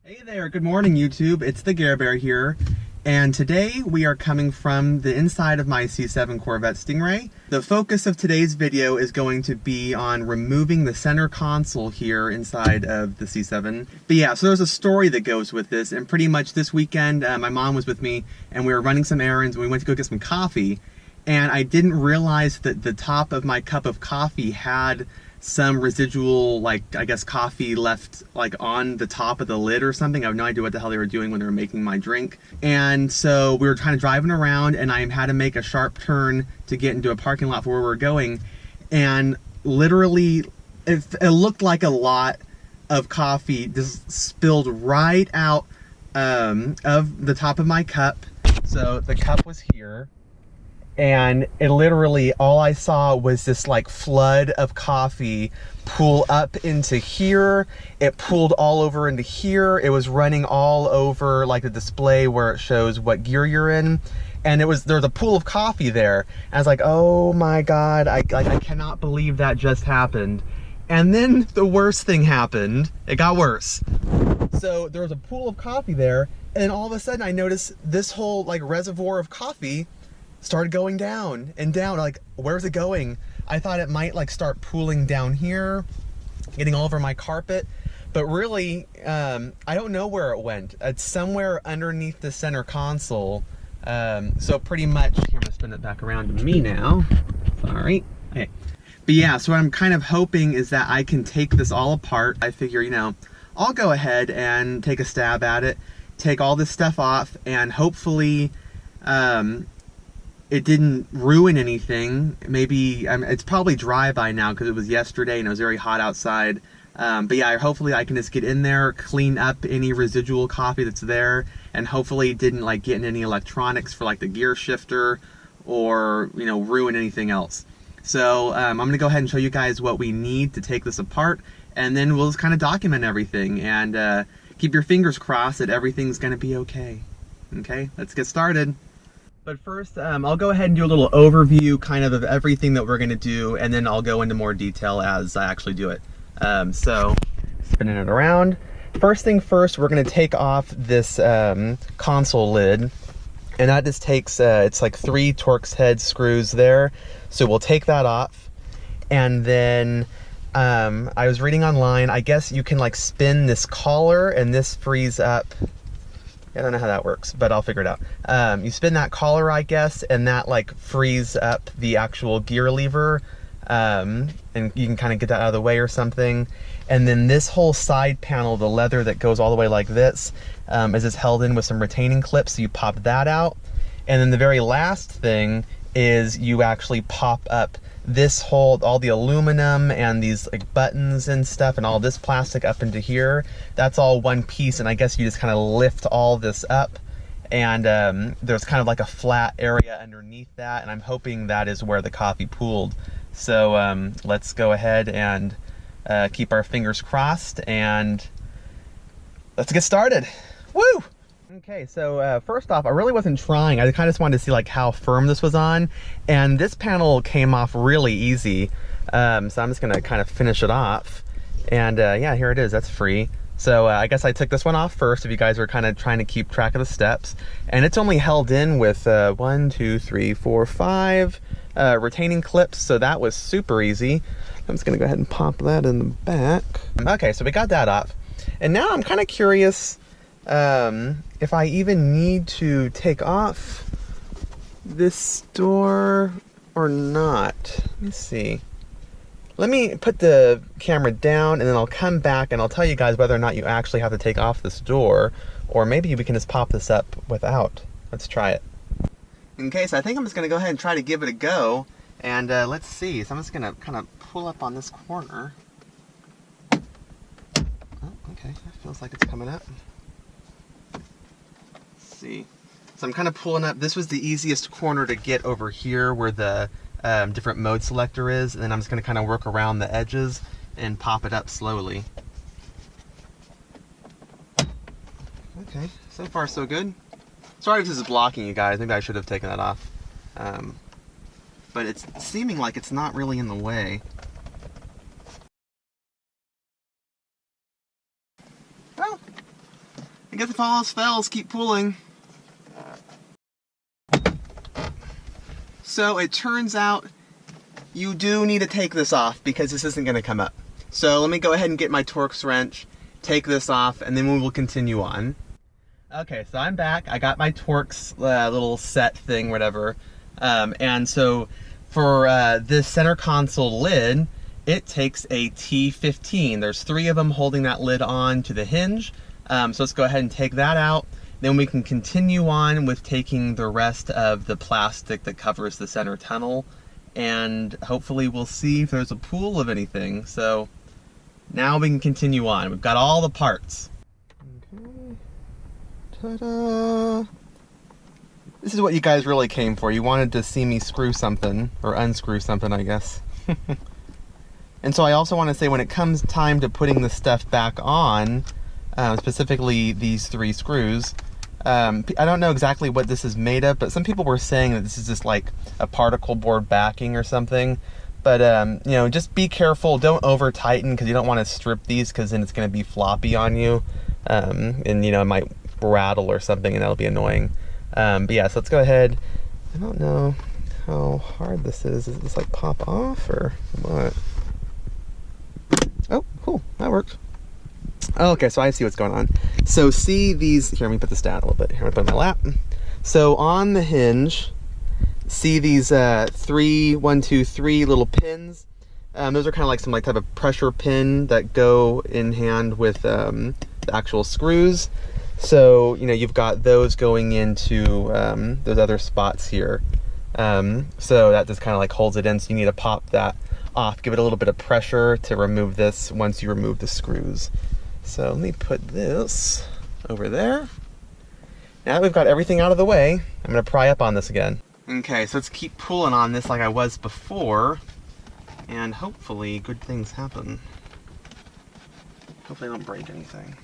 Hey there, good morning YouTube. It's the Gare Bear here, and today we are coming from the inside of my C7 Corvette Stingray. The focus of today's video is going to be on removing the center console here inside of the C7. But yeah, so there's a story that goes with this, and pretty much this weekend my mom was with me and we were running some errands and we went to go get some coffee, and I didn't realize that the top of my cup of coffee had some residual, like, I guess coffee left like on the top of the lid or something. I have no idea what the hell they were doing when they were making my drink. And so we were kind of driving around and I had to make a sharp turn to get into a parking lot for where we were going. And literally, it looked like a lot of coffee just spilled right out of the top of my cup. So the cup was here. And it literally, all I saw was this like flood of coffee pool up into here. It pooled all over into here. It was running all over like the display where it shows what gear you're in. And there's a pool of coffee there. And I was like, oh my God, I cannot believe that just happened. And then the worst thing happened. It got worse. So there was a pool of coffee there. And all of a sudden I noticed this whole like reservoir of coffee started going down and down. Like, where's it going? I thought it might like start pooling down here, getting all over my carpet, but really I don't know where it went. It's somewhere underneath the center console. So pretty much, here, I'm gonna spin it back around to me now. Sorry. Okay. But yeah, so what I'm kind of hoping is that I can take this all apart. I figure, you know, I'll go ahead and take a stab at it, take all this stuff off, and hopefully it didn't ruin anything. Maybe, it's probably dry by now because it was yesterday and it was very hot outside. But yeah, hopefully I can just get in there, clean up any residual coffee that's there, and hopefully it didn't like get in any electronics for like the gear shifter or, you know, ruin anything else. So I'm gonna go ahead and show you guys what we need to take this apart, and then we'll just kind of document everything and keep your fingers crossed that everything's gonna be okay. Okay, let's get started. But first, I'll go ahead and do a little overview kind of everything that we're going to do, and then I'll go into more detail as I actually do it. So, spinning it around. First thing first, we're going to take off this console lid, and that just takes, it's like 3 Torx head screws there. So we'll take that off, and then I was reading online, I guess you can like spin this collar, and this frees up. I don't know how that works, but I'll figure it out. You spin that collar, I guess, and that like frees up the actual gear lever, and you can kind of get that out of the way or something. And then this whole side panel, the leather that goes all the way like this, is just held in with some retaining clips, so you pop that out. And then the very last thing is you actually pop up this whole, all the aluminum and these like buttons and stuff and all this plastic up into here. That's all one piece, and I guess you just kind of lift all this up, and there's kind of like a flat area underneath that, and I'm hoping that is where the coffee pooled. So let's go ahead and keep our fingers crossed, and let's get started. Woo! Okay, so first off, I really wasn't trying. I kind of just wanted to see like how firm this was on, and this panel came off really easy. So I'm just gonna kind of finish it off, and yeah, here it is. That's free. So I guess I took this one off first, if you guys are kind of trying to keep track of the steps, and it's only held in with 1, 2, 3, 4, 5 retaining clips, so that was super easy. I'm just gonna go ahead and pop that in the back. Okay, so we got that off, and now I'm kind of curious if I even need to take off this door or not. Let me see. Let me put the camera down, and then I'll come back and I'll tell you guys whether or not you actually have to take off this door, or maybe we can just pop this up without. Let's try it. Okay, so I think I'm just gonna go ahead and try to give it a go, and let's see. So I'm just gonna kind of pull up on this corner. Oh, okay, that feels like it's coming up. See, so I'm kind of pulling up. This was the easiest corner to get over here where the different mode selector is, and then I'm just going to kind of work around the edges and pop it up slowly. Okay, so far so good. Sorry if this is blocking you guys, maybe I should have taken that off, but it's seeming like it's not really in the way. Well, I guess if all else fails, keep pulling. So it turns out you do need to take this off because this isn't going to come up. So let me go ahead and get my Torx wrench, take this off, and then we will continue on. Okay, so I'm back. I got my Torx little set thing, whatever. And so for this center console lid, it takes a T15. There's 3 of them holding that lid on to the hinge. So let's go ahead and take that out. Then we can continue on with taking the rest of the plastic that covers the center tunnel. And hopefully we'll see if there's a pool of anything. So now we can continue on. We've got all the parts. Okay. Ta-da! This is what you guys really came for. You wanted to see me screw something, or unscrew something, I guess. And so I also want to say, when it comes time to putting the stuff back on, specifically these 3 screws, I don't know exactly what this is made of, but some people were saying that this is just like a particle board backing or something. But, you know, just be careful. Don't over tighten, because you don't want to strip these, because then it's going to be floppy on you. And, you know, it might rattle or something, and that'll be annoying. But yeah, so let's go ahead. I don't know how hard this is. Does this like pop off or what? Oh, cool. That worked. Oh, okay, so I see what's going on. So see these, here, let me put this down a little bit. Here, I'm gonna put it on my lap. So on the hinge, see these 3 little pins. Those are kind of like some type of pressure pin that go in hand with the actual screws. So, you know, you've got those going into those other spots here. So that just kind of like holds it in. So you need to pop that off, give it a little bit of pressure to remove this once you remove the screws. So let me put this over there. Now that we've got everything out of the way, I'm going to pry up on this again. Okay, so let's keep pulling on this like I was before, and hopefully good things happen. Hopefully I don't break anything.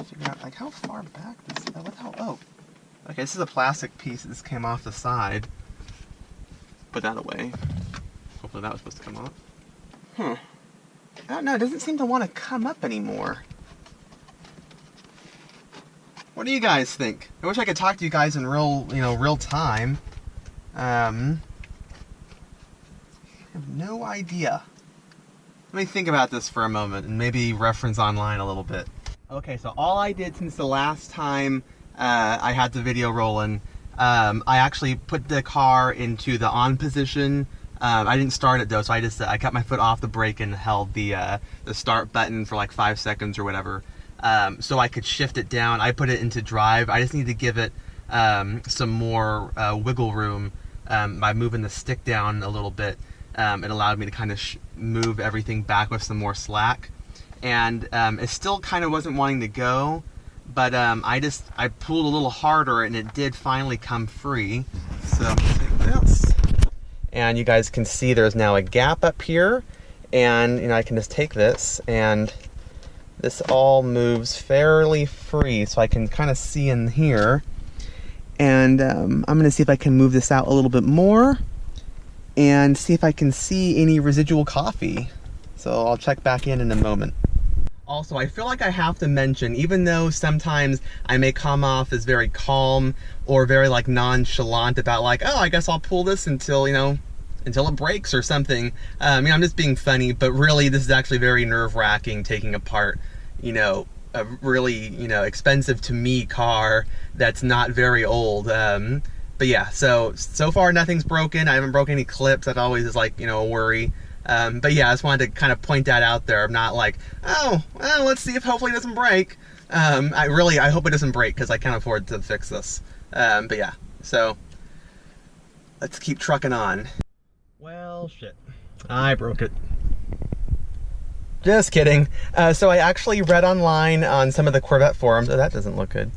Figure out like how far back this. Oh, okay. This is a plastic piece that just came off the side. Put that away. Hopefully that was supposed to come off. I don't know. It doesn't seem to want to come up anymore. What do you guys think? I wish I could talk to you guys in real time. I have no idea. Let me think about this for a moment and maybe reference online a little bit. Okay, so all I did since the last time I had the video rolling, I actually put the car into the on position. I didn't start it though, so I kept my foot off the brake and held the start button for like 5 seconds or whatever, so I could shift it down. I put it into drive. I just need to give it some more wiggle room by moving the stick down a little bit. It allowed me to kind of move everything back with some more slack. And it still kind of wasn't wanting to go, but I pulled a little harder and it did finally come free. So I'm gonna take this, and you guys can see there's now a gap up here, and you know, I can just take this and this all moves fairly free, so I can kind of see in here. And I'm gonna see if I can move this out a little bit more and see if I can see any residual coffee. So I'll check back in a moment. Also, I feel like I have to mention, even though sometimes I may come off as very calm or very like nonchalant about like, oh, I guess I'll pull this until, you know, until it breaks or something. You know, I'm just being funny, but really this is actually very nerve-wracking, taking apart, you know, a really, you know, expensive to me car that's not very old. But yeah, so far nothing's broken. I haven't broken any clips. That always is like, you know, a worry. But yeah, I just wanted to kind of point that out there. I'm not like, oh, well, let's see if hopefully it doesn't break. I hope it doesn't break because I can't afford to fix this. But yeah, so let's keep trucking on. Well, shit. I broke it. Just kidding. So I actually read online on some of the Corvette forums. Oh, that doesn't look good.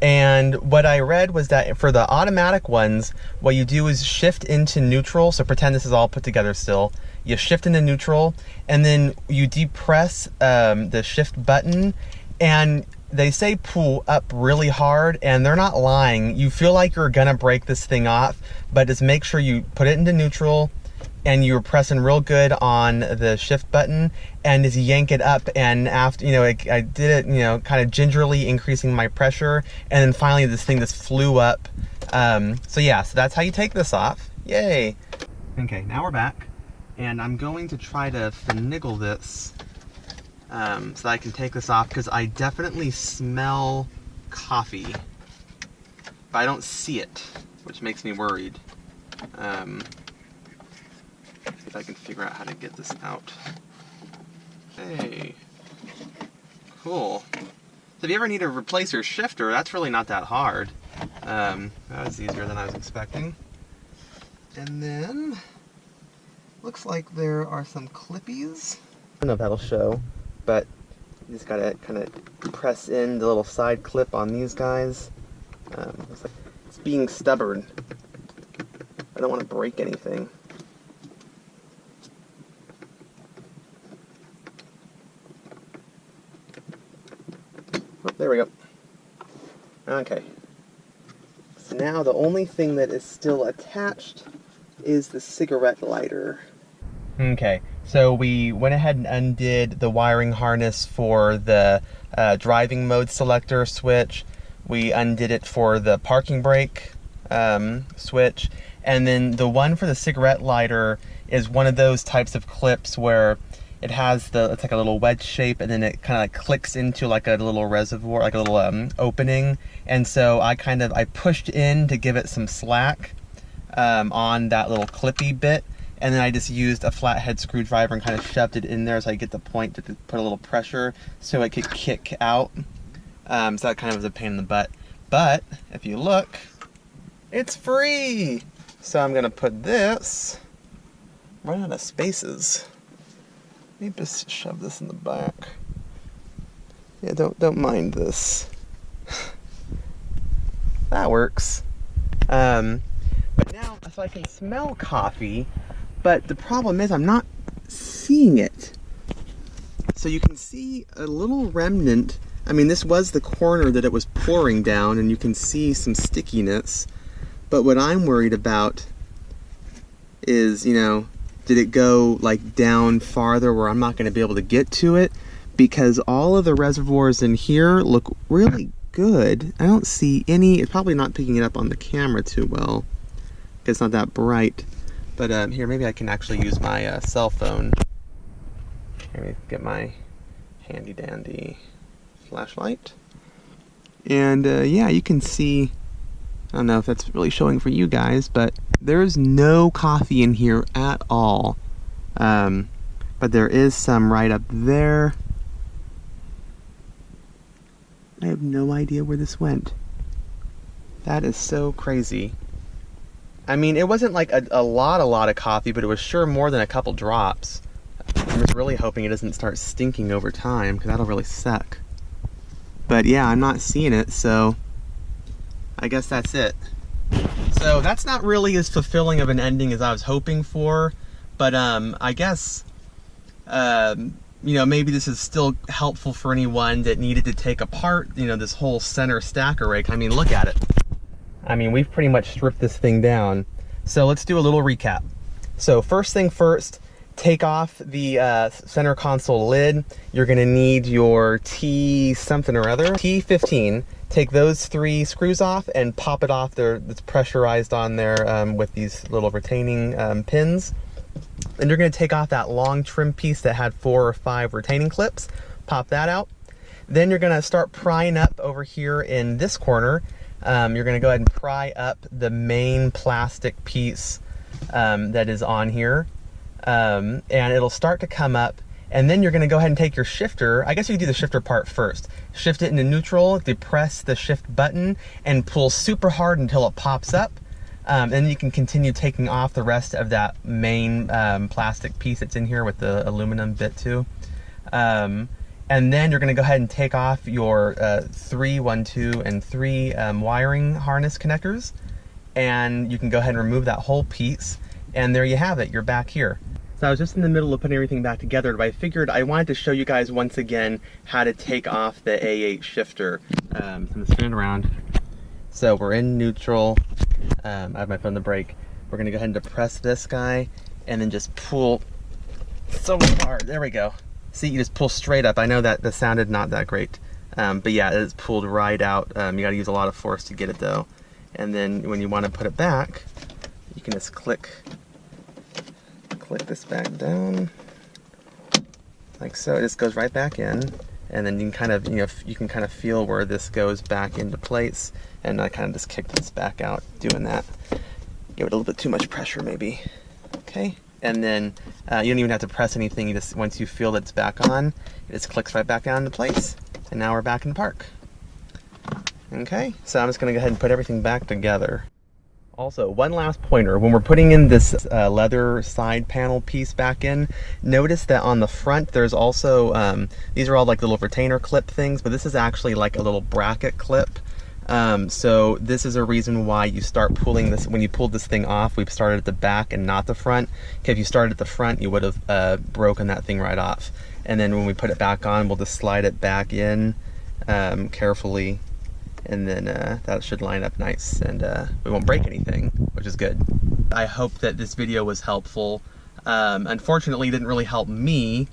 And what I read was that for the automatic ones, what you do is shift into neutral. So pretend this is all put together still. You shift into neutral, and then you depress the shift button, and they say pull up really hard, and they're not lying. You feel like you're gonna break this thing off, but just make sure you put it into neutral and you're pressing real good on the shift button, and as you yank it up, and after, you know, I did it, you know, kind of gingerly increasing my pressure, and then finally this thing just flew up. So yeah, so that's how you take this off. Yay. Okay, now we're back, and I'm going to try to finagle this so that I can take this off, because I definitely smell coffee, but I don't see it, which makes me worried. See if I can figure out how to get this out. Hey, cool. So if you ever need to replace your shifter, that's really not that hard. That was easier than I was expecting. And then, looks like there are some clippies. I don't know if that'll show, but you just gotta kind of press in the little side clip on these guys. Looks like it's being stubborn. I don't want to break anything. Oh, there we go. Okay. So now the only thing that is still attached is the cigarette lighter. Okay, so we went ahead and undid the wiring harness for the driving mode selector switch. We undid it for the parking brake switch. And then the one for the cigarette lighter is one of those types of clips where it has it's like a little wedge shape, and then it kind of like clicks into like a little reservoir, like a little opening. And so I pushed in to give it some slack on that little clippy bit, and then I just used a flathead screwdriver and kind of shoved it in there so I get the point to put a little pressure so it could kick out. So that kind of was a pain in the butt. But if you look, it's free. So I'm gonna put this, run out of spaces. Maybe just shove this in the back. Yeah, don't mind this. That works. But now, so I can smell coffee, but the problem is I'm not seeing it. So you can see a little remnant. I mean, this was the corner that it was pouring down, and you can see some stickiness. But what I'm worried about is, you know, did it go like down farther where I'm not going to be able to get to it? Because all of the reservoirs in here look really good. I don't see any. It's probably not picking it up on the camera too well because it's not that bright. But here, maybe I can actually use my cell phone. Let me get my handy dandy flashlight. And yeah, you can see, I don't know if that's really showing for you guys, but there's no coffee in here at all. But there is some right up there. I have no idea where this went. That is so crazy. I mean, it wasn't like a lot of coffee, but it was sure more than a couple drops. I'm just really hoping it doesn't start stinking over time, because that'll really suck. But yeah, I'm not seeing it, so I guess that's it. So that's not really as fulfilling of an ending as I was hoping for, but I guess, you know, maybe this is still helpful for anyone that needed to take apart, you know, this whole center stacker rake. I mean, look at it. I mean, we've pretty much stripped this thing down. So let's do a little recap. So first thing first, take off the center console lid. You're gonna need your T something or other, T15. Take those 3 screws off and pop it off there. It's pressurized on there with these little retaining pins. And you're gonna take off that long trim piece that had 4 or 5 retaining clips. Pop that out. Then you're gonna start prying up over here in this corner. You're gonna go ahead and pry up the main plastic piece that is on here. And it'll start to come up, and then you're going to go ahead and take your shifter. I guess you can do the shifter part first. Shift it into neutral, depress the shift button, and pull super hard until it pops up. Then you can continue taking off the rest of that main plastic piece that's in here with the aluminum bit too. And then you're going to go ahead and take off your 1, 2, and 3 wiring harness connectors, and you can go ahead and remove that whole piece. And there you have it, you're back here. So I was just in the middle of putting everything back together, but I figured I wanted to show you guys once again how to take off the A8 shifter. So I'm gonna spin it around. So we're in neutral. I have my foot on the brake. We're gonna go ahead and depress this guy, and then just pull so hard. There we go. See, you just pull straight up. I know that the sounded not that great, but yeah, it's pulled right out. You got to use a lot of force to get it though. And then when you want to put it back, you can just click this back down, like so. It just goes right back in, and then you can kind of, you can kind of feel where this goes back into place. And I kind of just kicked this back out doing that. Give it a little bit too much pressure maybe. Okay, and then you don't even have to press anything. You just, once you feel that it's back on, it just clicks right back down into place. And now we're back in park. Okay, so I'm just gonna go ahead and put everything back together. Also, one last pointer, when we're putting in this leather side panel piece back in, notice that on the front there's also, these are all like little retainer clip things, but this is actually like a little bracket clip. So this is a reason why you start pulling this, when you pulled this thing off, we've started at the back and not the front. Okay, if you started at the front, you would have broken that thing right off. And then when we put it back on, we'll just slide it back in carefully, and then that should line up nice, and we won't break anything, which is good. I hope that this video was helpful. Unfortunately, it didn't really help me,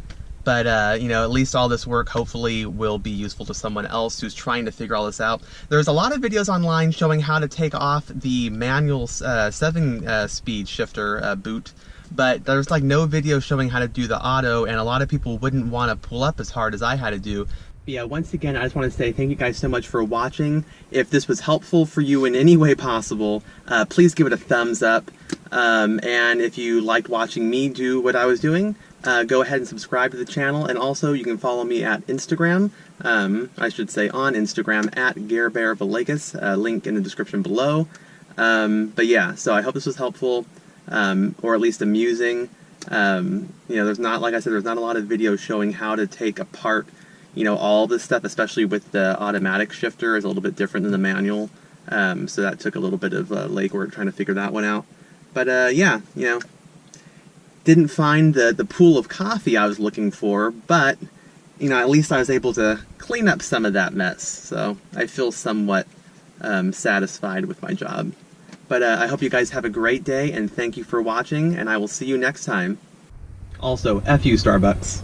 but you know, at least all this work hopefully will be useful to someone else who's trying to figure all this out. There's a lot of videos online showing how to take off the manual 7-speed shifter boot, but there's like no video showing how to do the auto, and a lot of people wouldn't want to pull up as hard as I had to do. But yeah, once again, I just want to say thank you guys so much for watching. If this was helpful for you in any way possible, please give it a thumbs up. And if you liked watching me do what I was doing, go ahead and subscribe to the channel. And also, you can follow me at Instagram, I should say on Instagram, at GareBearVillegas, link in the description below. But yeah, so I hope this was helpful, or at least amusing. You know, there's not, like I said, there's not a lot of videos showing how to take apart, you know, all this stuff, especially with the automatic shifter is a little bit different than the manual. So that took a little bit of legwork trying to figure that one out. But yeah, you know, didn't find the pool of coffee I was looking for, but, you know, at least I was able to clean up some of that mess. So I feel somewhat satisfied with my job. But I hope you guys have a great day, and thank you for watching, and I will see you next time. Also, F you, Starbucks.